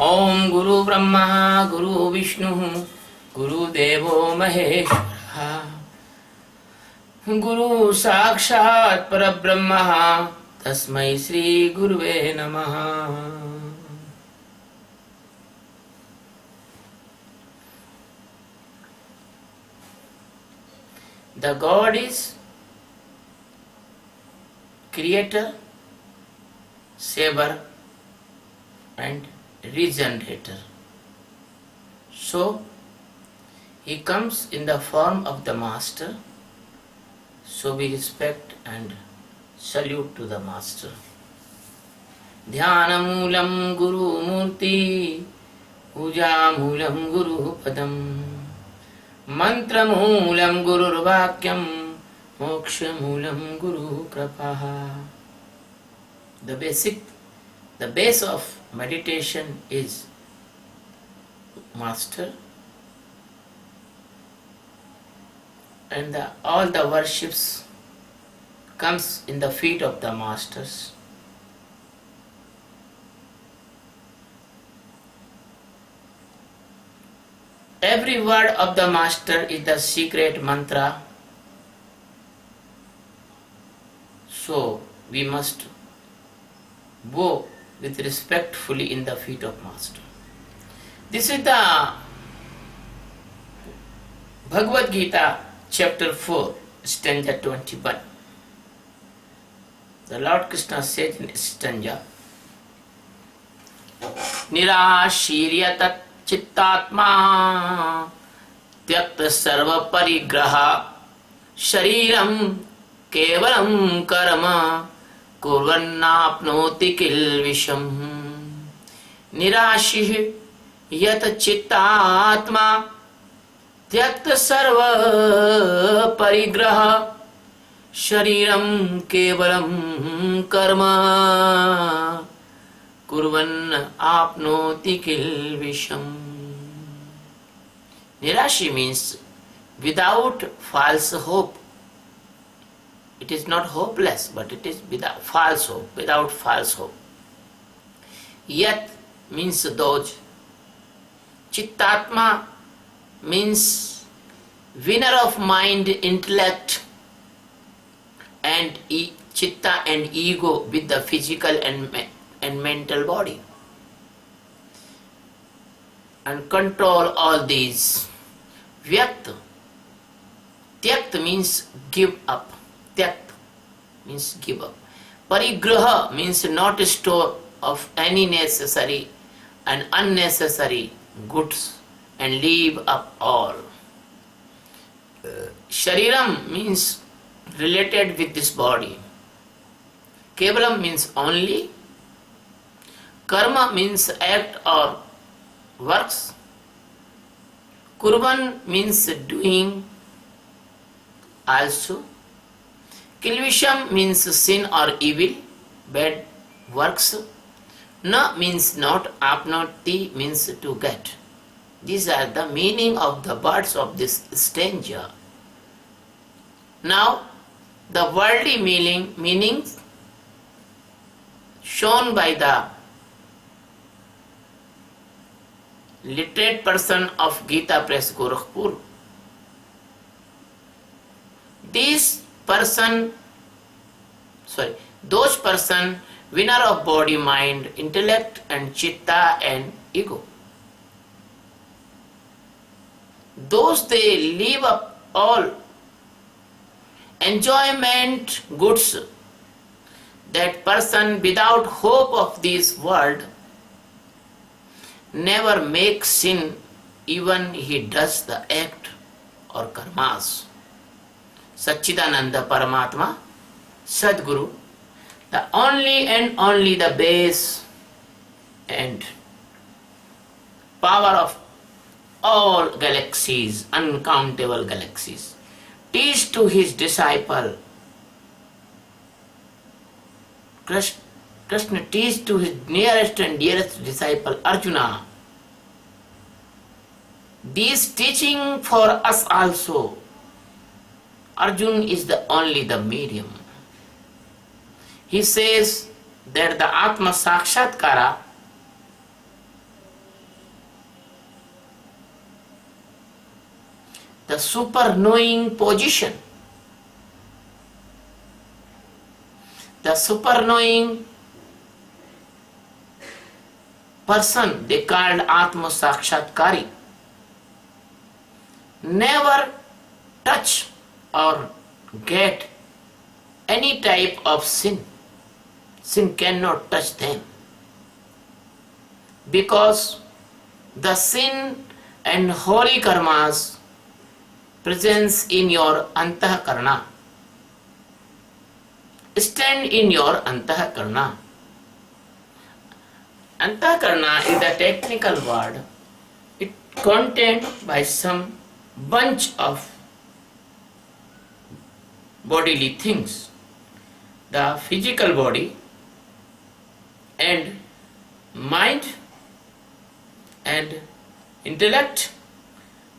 ओम गुरु ब्रह्मा गुरु विष्णु गुरुदेवो महेश्वरः गुरु साक्षात् परब्रह्म तस्मै श्री गुरुवे नमः। The God is creator, saver and regenerator. So he comes in the form of the master, so we respect and salute to the master. Dhyanamoolam guru murti pujamulam guru padam mantramulam gurur vakyam mokshamulam guru kripaha. The base of meditation is master, and all the worships comes in the feet of the masters. Every word of the master is the secret mantra, so we must bow with respectfully in the feet of master. This is the Bhagavad Gita chapter 4 stanza 21. The Lord Krishna said in stanza, Nirashiryatat chittatma tyakta sarva parigraha shariram kevalam karma kurvannapnoti kilvisham. Nirashih yat chittatma tyakta sarva parigraha shariram kevalam karma kurvan apnoti kilvisham. Nirashi means without false hope. It is not hopeless, but it is without false hope, without false hope. Yat means those. Chittatma means winner of mind, intellect, and chitta and ego with the physical and mental body, and control all these. Vyakt. Tyakt means give up. Tyakt means give up. Parigraha means not store of any necessary and unnecessary goods and leave up all. Shariram means related with this body. Kevalam means only. Karma means act or works. Kurban means doing also. Kilvisham means sin or evil, bad works. Na means not, apnoti means to get. These are the meaning of the words of this stanza. Now, the worldly meanings shown by the literate person of Gita Press Gorakhpur. Those person winner of body, mind, intellect and chitta and ego. Those they leave up all enjoyment goods. That person without hope of this world never makes sin even he does the act or karmas. Satchidananda Paramatma, Sadguru, the only and only the base and power of all galaxies, uncountable galaxies, teach to his disciple. Krishna teach to his nearest and dearest disciple Arjuna. This teaching for us also. Arjuna is the only the medium. he says that the Atma Sakshatkara the super knowing position, the super knowing person they called Atma Sakshatkari never touch or get any type of sin. Sin cannot touch them because the sin and holy karmas presence in your antakarna, stand in your antakarna. Antakarna is a technical word. It contained by some bunch of bodily things. The physical body and mind and intellect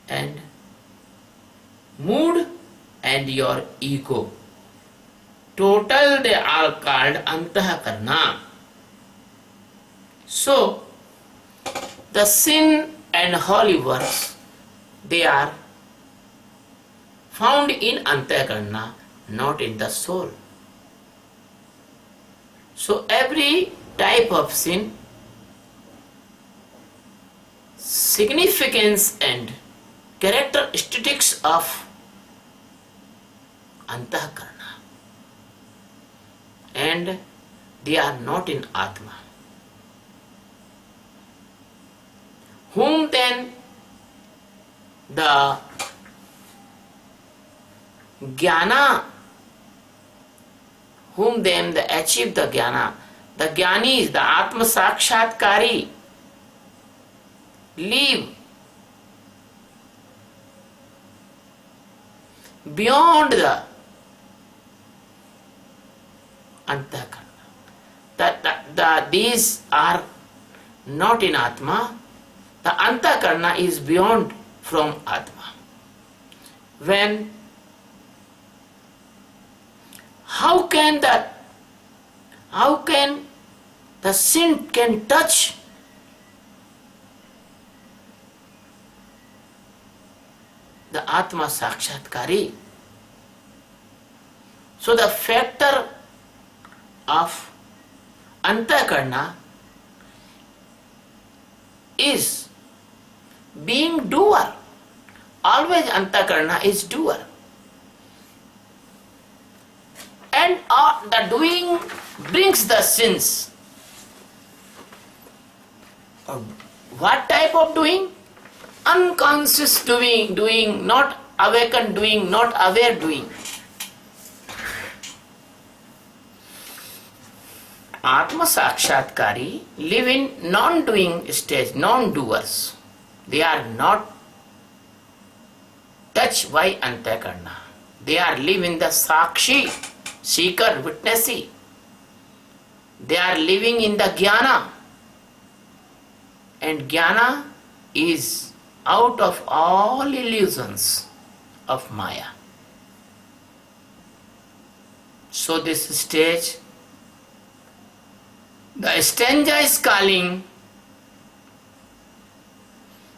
and mood and your ego. Total they are called antakarna. So the sin and holy works they are found in antakarna, not in the soul. So every type of sin, significance and characteristics of antakarna, and they are not in Atma. Whom then the jnana, whom then they achieve the jnana, the jnanis, the Atma Sakshatkari, live beyond the antakarna. These are not in Atma. The antakarna is beyond from Atma. How can the sin can touch the Atma Sakshatkari? So the factor of antakarna is being doer. Always antakarna is doer. And the doing brings the sins. What type of doing? Unconscious doing, not awakened doing, not aware doing. Atma Sakshatkari live in non-doing stage, non-doers. They are not touched by antakarna. They are live in the sakshi, seeker, witnessee. They are living in the jnana. And jnana is out of all illusions of Maya. So this stage, the stanza is calling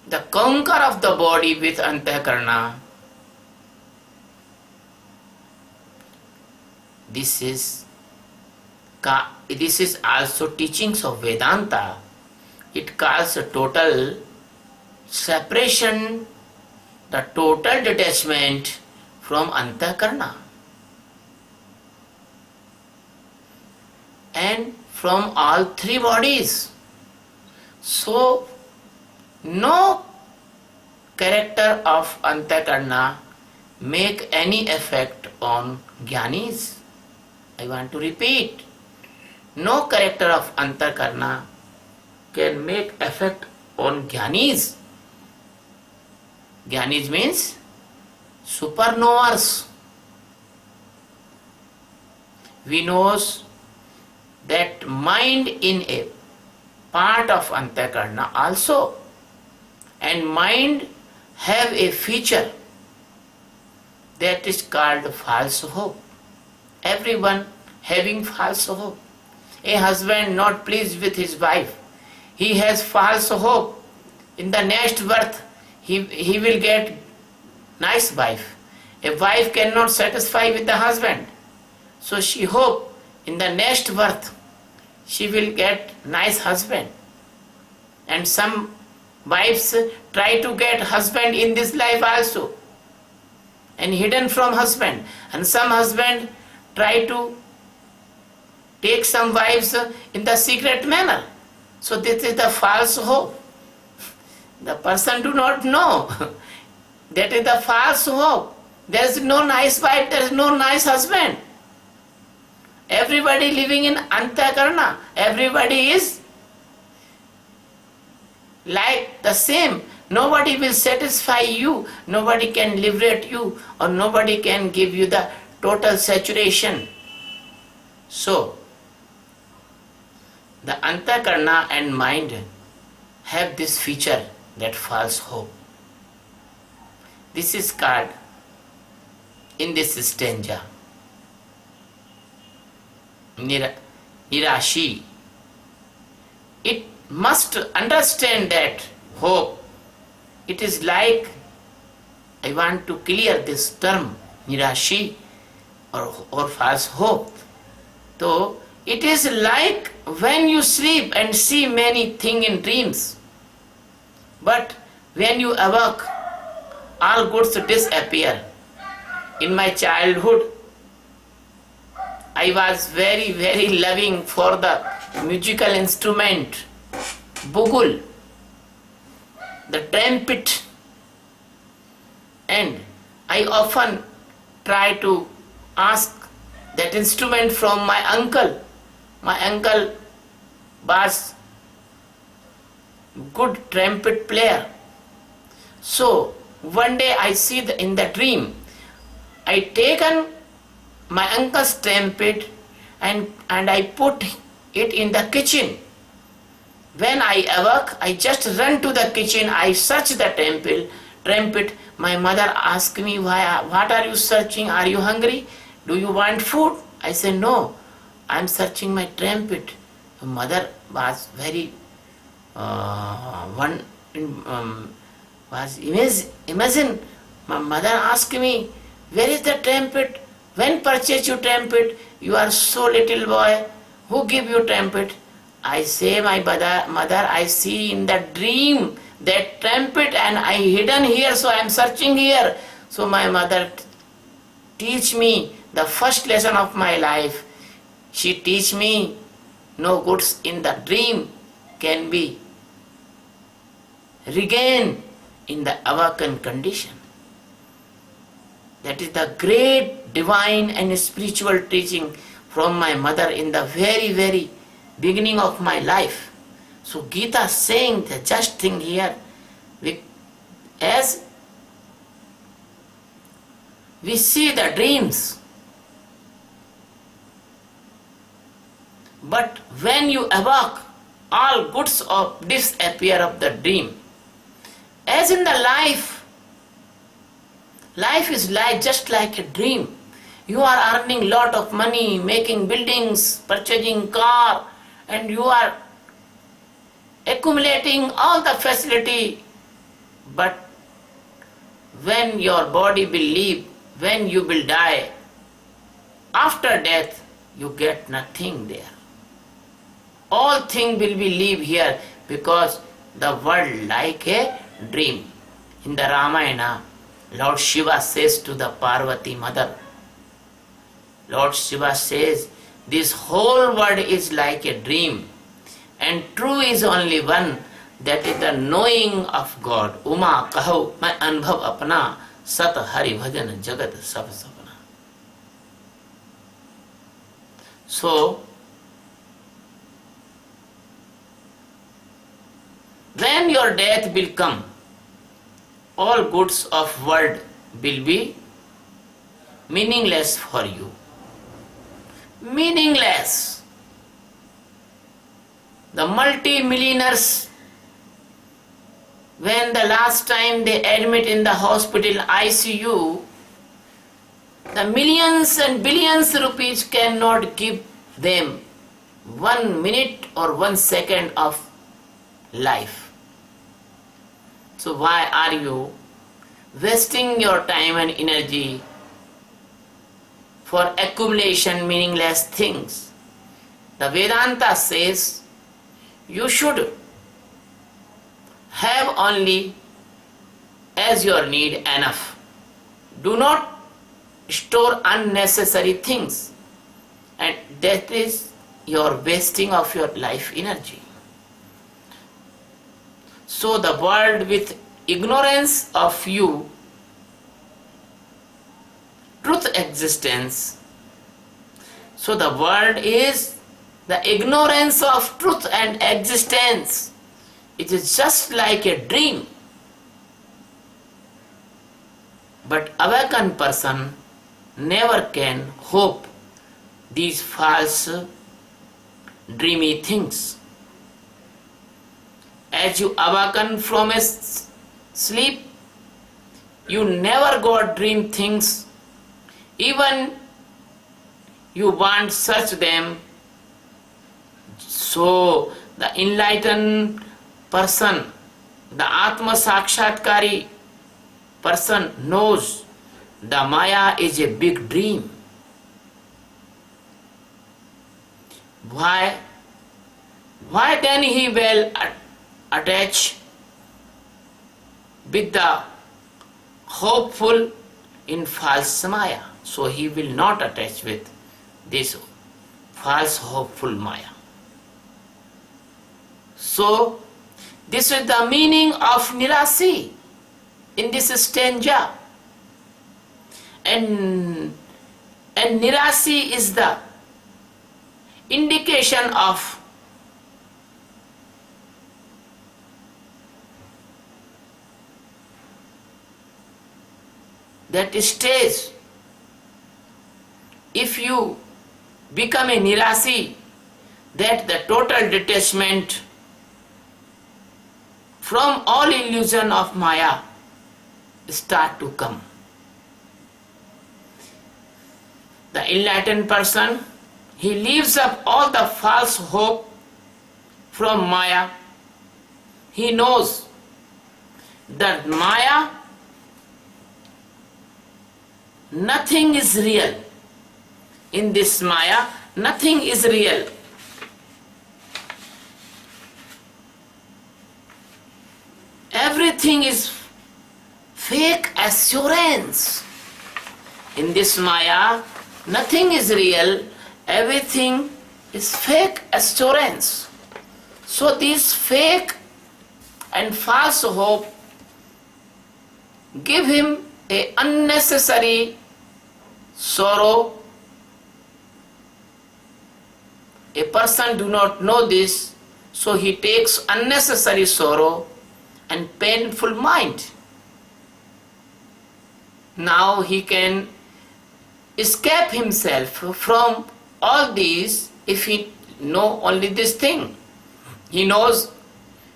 the conquer of the body with antakarna. This is also teachings of Vedanta. It calls a total separation, the total detachment from antakarna and from all three bodies. So no character of antakarna make any effect on jnanis. I want to repeat, no character of antakarna can make effect on jnanis. Jnanis means superknowers. We knows that mind in a part of antakarna also, and mind have a feature that is called false hope. Everyone having false hope. A husband not pleased with his wife, he has false hope. In the next birth, he will get nice wife. A wife cannot satisfy with the husband, so she hope in the next birth she will get nice husband. And some wives try to get husband in this life also, and hidden from husband. And some husband try to take some wives in the secret manner. So this is the false hope. The person do not know. That is the false hope. There is no nice wife, there is no nice husband. Everybody living in Antakarna, everybody is like the same. Nobody will satisfy you, nobody can liberate you, or nobody can give you the total saturation. So, the Antakarna and mind have this feature, that false hope. This is called in this stanza Nirashi. It must understand that hope. It is like, I want to clear this term Nirashi or false hope. So it is like when you sleep and see many things in dreams, but when you awake, all goods disappear. In my childhood, I was very, very loving for the musical instrument, bugul, the trumpet, and I often try to ask that instrument from my uncle. My uncle was good trumpet player. So one day I see in the dream, I taken my uncle's trumpet and I put it in the kitchen. When I awoke, I just run to the kitchen, I search the trumpet. My mother asked me, what are you searching? Are you hungry? Do you want food? I said, no, I am searching my trumpet. My mother was very imagine, my mother asked me, where is the trumpet? When purchase you trumpet? You are so little boy. Who give you trumpet? I say, my mother, I see in the dream that trumpet and I hidden here, so I am searching here. So my mother teach me the first lesson of my life. She teach me no goods in the dream can be regained in the awakened condition. That is the great divine and spiritual teaching from my mother in the very, very beginning of my life. So Gita saying the just thing here, as we see the dreams, but when you awake, all goods of disappear of the dream. As in the life is like just like a dream. You are earning lot of money, making buildings, purchasing car, and you are accumulating all the facility. But when your body will leave, when you will die, after death, you get nothing there. All things will be leave here because the world like a dream. In the Ramayana, Lord Shiva says to the Parvati mother, Lord Shiva says, this whole world is like a dream, and true is only one, that is the knowing of God. Uma kaho main anubhav apna, sat hari bhajan jagat sab sapna. So, when your death will come, all goods of world will be meaningless for you. Meaningless. The multi-millionaires, when the last time they admit in the hospital ICU, The millions and billions rupees cannot give them 1 minute or 1 second of life. So why are you wasting your time and energy for accumulation meaningless things? The Vedanta says you should have only as your need enough. Do not store unnecessary things, and that is your wasting of your life energy. So the world with ignorance of you, truth existence. So the world is the ignorance of truth and existence. It is just like a dream. But awakened person never can hope these false dreamy things. As you awaken from a sleep, you never got dream things. Even you want search them. So the enlightened person, the Atma Sakshatkari person knows the Maya is a big dream. Why then he will attach with the hopeful in false Maya? So he will not attach with this false hopeful Maya. So this is the meaning of Nirasi in this stanza. And Nirasi is the indication of that stage. If you become a Nirasi, that the total detachment from all illusion of Maya start to come. The enlightened person, he leaves up all the false hope from Maya. He knows that Maya, nothing is real. In this Maya, nothing is real. Everything is fake assurance. In this Maya, nothing is real. Everything is fake assurance. So this fake and false hope give him a unnecessary sorrow. A person do not know this, so he takes unnecessary sorrow and painful mind. Now he can escape himself from all these if he know only this thing. He knows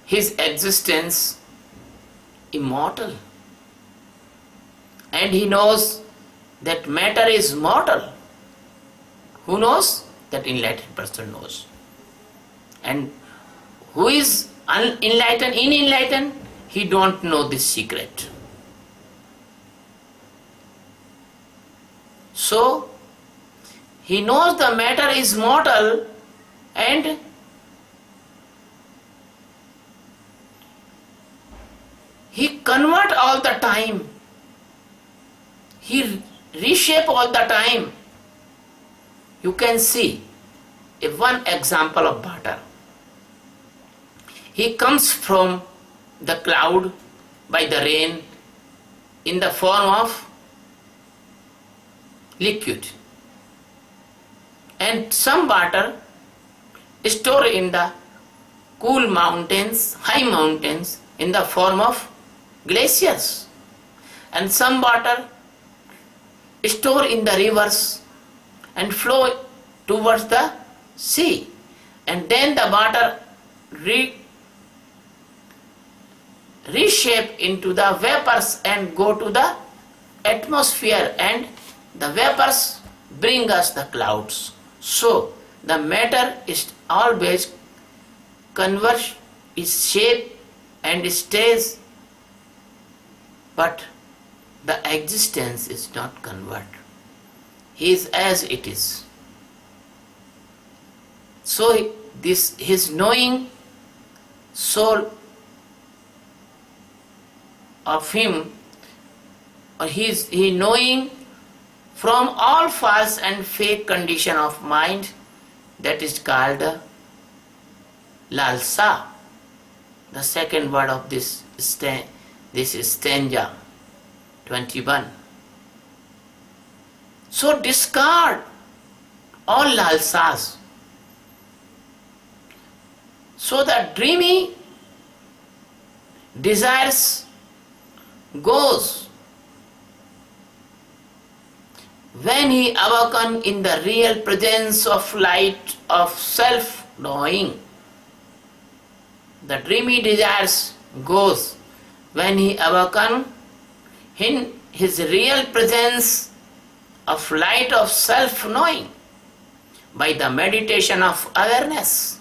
his existence immortal, and he knows that matter is mortal. Who knows? That enlightened person knows. And who is unenlightened, unenlightened? He don't know this secret. So he knows the matter is mortal, and he convert all the time. He reshape all the time. You can see one example of butter. He comes from the cloud by the rain in the form of liquid, and some water stored in the cool mountains, high mountains, in the form of glaciers, and some water stored in the rivers and flow towards the sea, and then the water reshape into the vapors and go to the atmosphere and the vapors bring us the clouds. So the matter is always converts its shape and stays, but the existence is not convert. He is as it is. So this his knowing soul of him, or he knowing from all false and fake condition of mind, that is called lalsa. The second word of this is stanza 21. So discard all lalsas. So the dreamy desires goes when he awaken in the real presence of light of self-knowing. The dreamy desires goes when he awaken in his real presence of light of self-knowing by the meditation of awareness.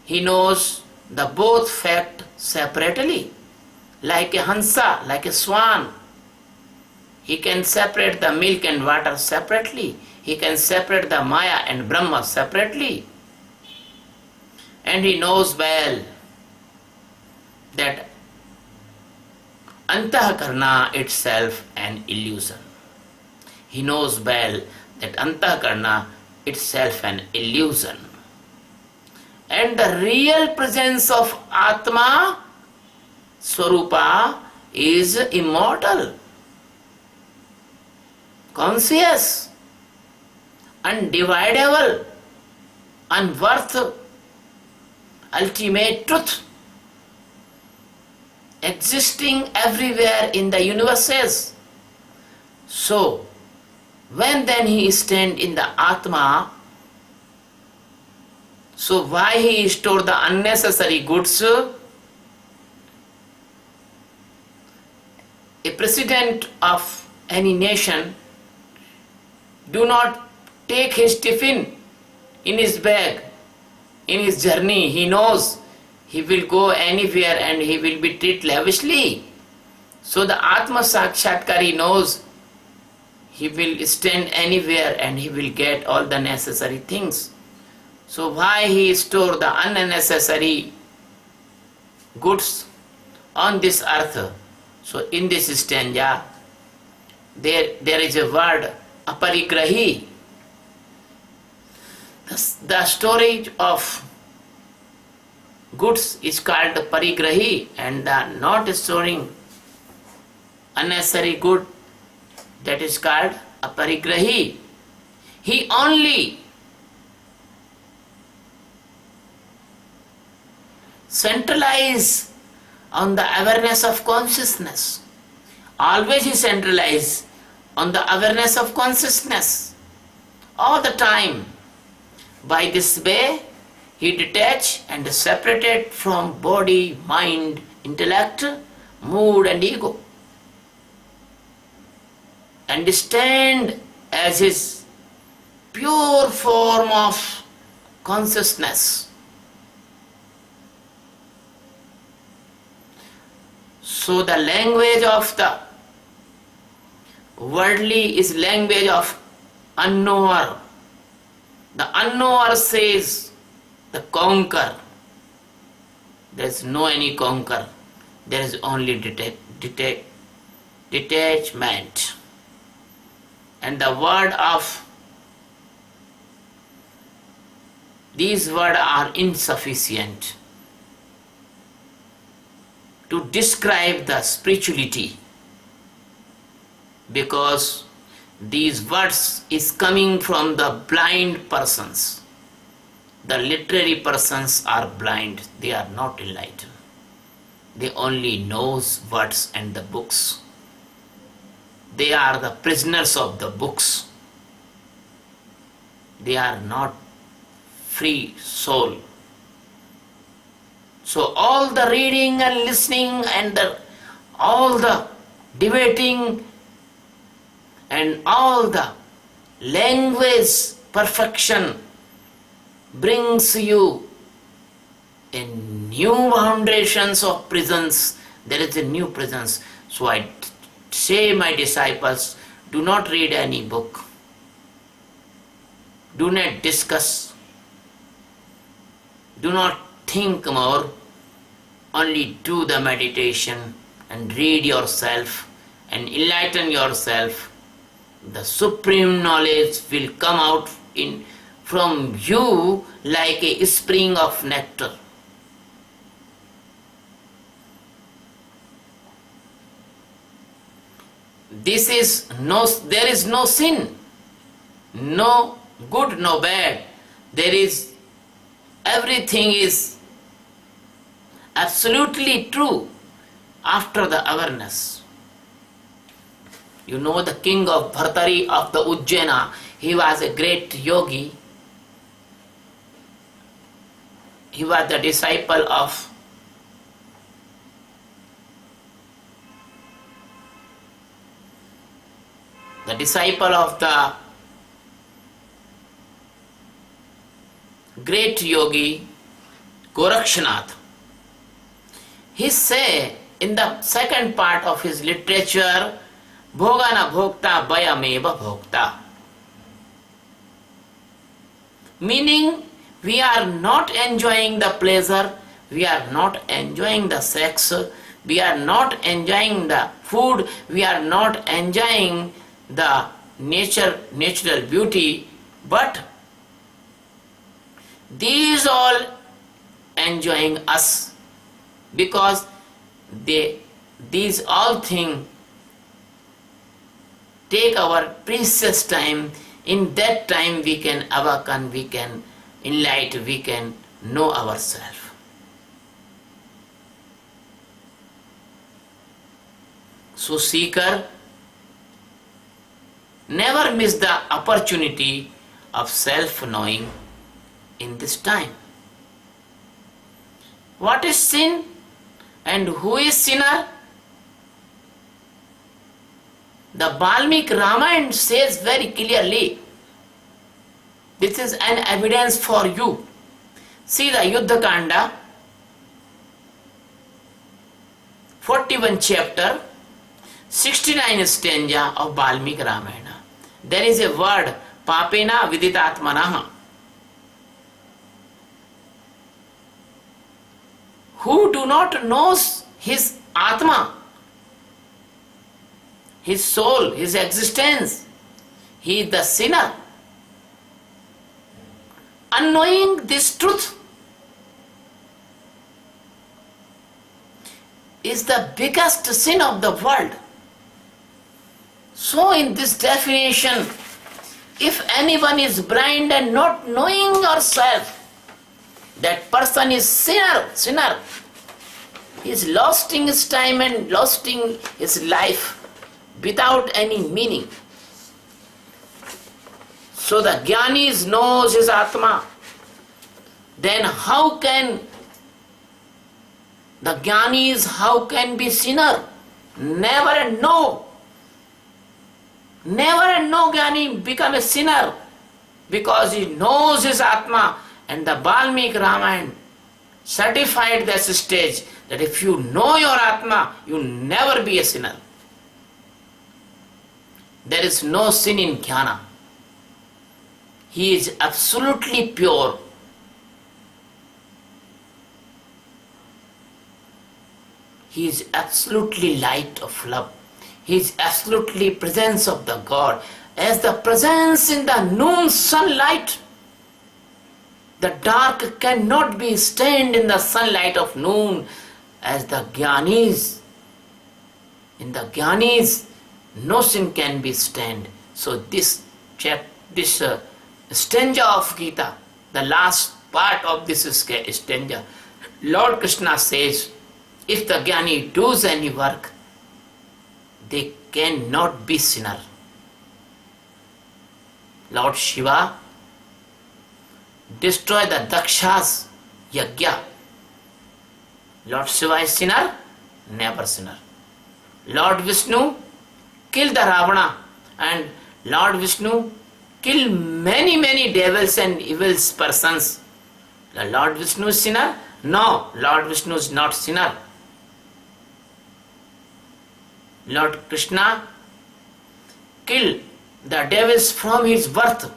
He knows the both fact separately, like a hansa, like a swan. He can separate the milk and water separately. He can separate the Maya and Brahma separately. And he knows well that Antakarna itself an illusion. He knows well that Antakarna itself an illusion. And the real presence of Atma, Swarupa, is immortal, conscious, undividable, unworth, ultimate truth, existing everywhere in the universes. So, when then he stand in the Atma, so why he store the unnecessary goods? A president of any nation do not take his tiffin in his bag in his journey. He knows he will go anywhere and he will be treated lavishly. So the Atma Sakshatkari knows he will stand anywhere and he will get all the necessary things. So why he store the unnecessary goods on this earth? So in this stanza, there is a word, aparigrahi. The storage of goods is called parigrahi, and the not storing unnecessary good, that is called aparigrahi. He only centralize on the awareness of consciousness. Always he centralize on the awareness of consciousness all the time. By this way, he detach and separated from body, mind, intellect, mood and ego, and stand as his pure form of consciousness. So the language of the worldly is language of unknower. The unknower says the conquer. There is no any conquer. There is only detachment. And the word of these words are insufficient to describe the spirituality, because these words is coming from the blind persons. The literary persons are blind, they are not enlightened. They only knows words and the books. They are the prisoners of the books. They are not free soul. So all the reading and listening and all the debating and all the language perfection brings you in new foundations of prisons. There is a new presence. So I say, my disciples, do not read any book. Do not discuss. Do not think more. Only do the meditation and read yourself and enlighten yourself. The supreme knowledge will come out from you like a spring of nectar. There is no sin, no good, no bad. Everything is absolutely true after the awareness. You know the king of Bhartari of the Ujjaina, he was a great yogi. He was the disciple of the great yogi Gorakshnath. He say in the second part of his literature, Bhogana Bhokta Bayameva Bhokta. Meaning, we are not enjoying the pleasure, we are not enjoying the sex, we are not enjoying the food, we are not enjoying the natural beauty, but these all enjoying us, because these all things take our precious time. In that time we can awaken, we can enlighten, we can know ourselves. So seeker, never miss the opportunity of self-knowing in this time. What is sin and who is sinner? The Valmiki Ramayana says very clearly. This is an evidence for you. See the Yuddha Kanda, 41 chapter, 69 stanza of Valmiki Ramayana. There is a word, Papena Viditatmanaha. Who do not know his Atma, his soul, his existence, he is the sinner. Unknowing this truth is the biggest sin of the world. So in this definition, if anyone is blind and not knowing yourself, that person is sinner. He is losing his time and losing his life without any meaning. So the Jnani knows his Atma. Then how can the Jnani be sinner? Never and no. Never and no Jnani become a sinner, because he knows his Atma. And the Valmiki Ramayana certified this stage, that if you know your Atma, you never be a sinner. There is no sin in Jnana. He is absolutely pure. He is absolutely light of love. He is absolutely presence of the God. As the presence in the noon sunlight, the dark cannot be stained in the sunlight of noon. As the Jnanis, in the Jnanis, no sin can be stained. So this stanza of Gita, the last part of this stanza, Lord Krishna says, if the Jnani does any work, they cannot be sinner. Lord Shiva destroy the Daksha's yajna. Lord Shiva is sinner? Never sinner. Lord Vishnu kill the Ravana and Lord Vishnu killed many devils and evil persons. The Lord Vishnu is sinner? No, Lord Vishnu is not sinner. Lord Krishna killed the devils from his birth.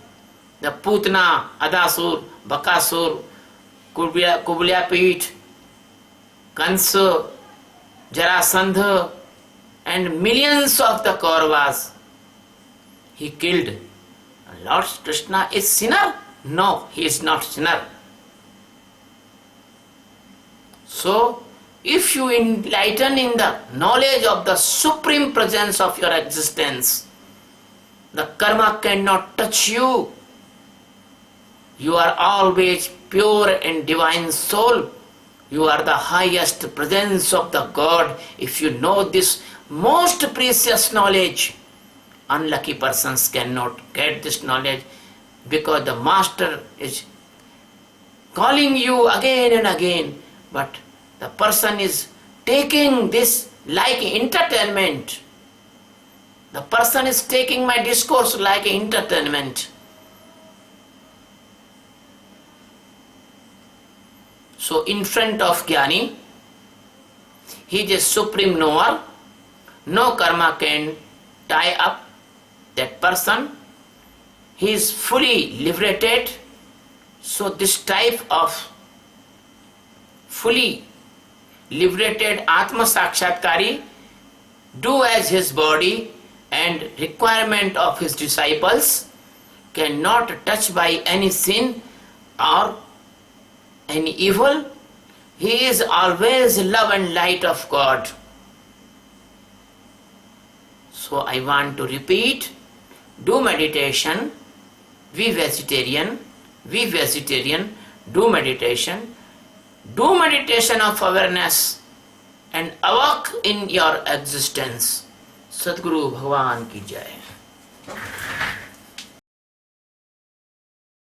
The Putana, Adasur, Bakasur, Kublapit, Kansa, Jarasandha, and millions of the Kauravas he killed. Lord Krishna is sinner? No, he is not sinner. So, if you enlighten in the knowledge of the supreme presence of your existence, the karma cannot touch you. You are always pure and divine soul. You are the highest presence of the God. If you know this most precious knowledge, unlucky persons cannot get this knowledge because the master is calling you again and again, but the person is taking this like entertainment. The person is taking my discourse like entertainment. So in front of Jnani, he is a supreme knower. No karma can tie up that person. He is fully liberated. So this type of fully liberated Atma Sakshatkari do as his body and requirement of his disciples, cannot touch by any sin or any evil. He is always love and light of God. So I want to repeat, do meditation, be vegetarian, do meditation of awareness and awake in your existence. Sadguru Bhagwan ki jai.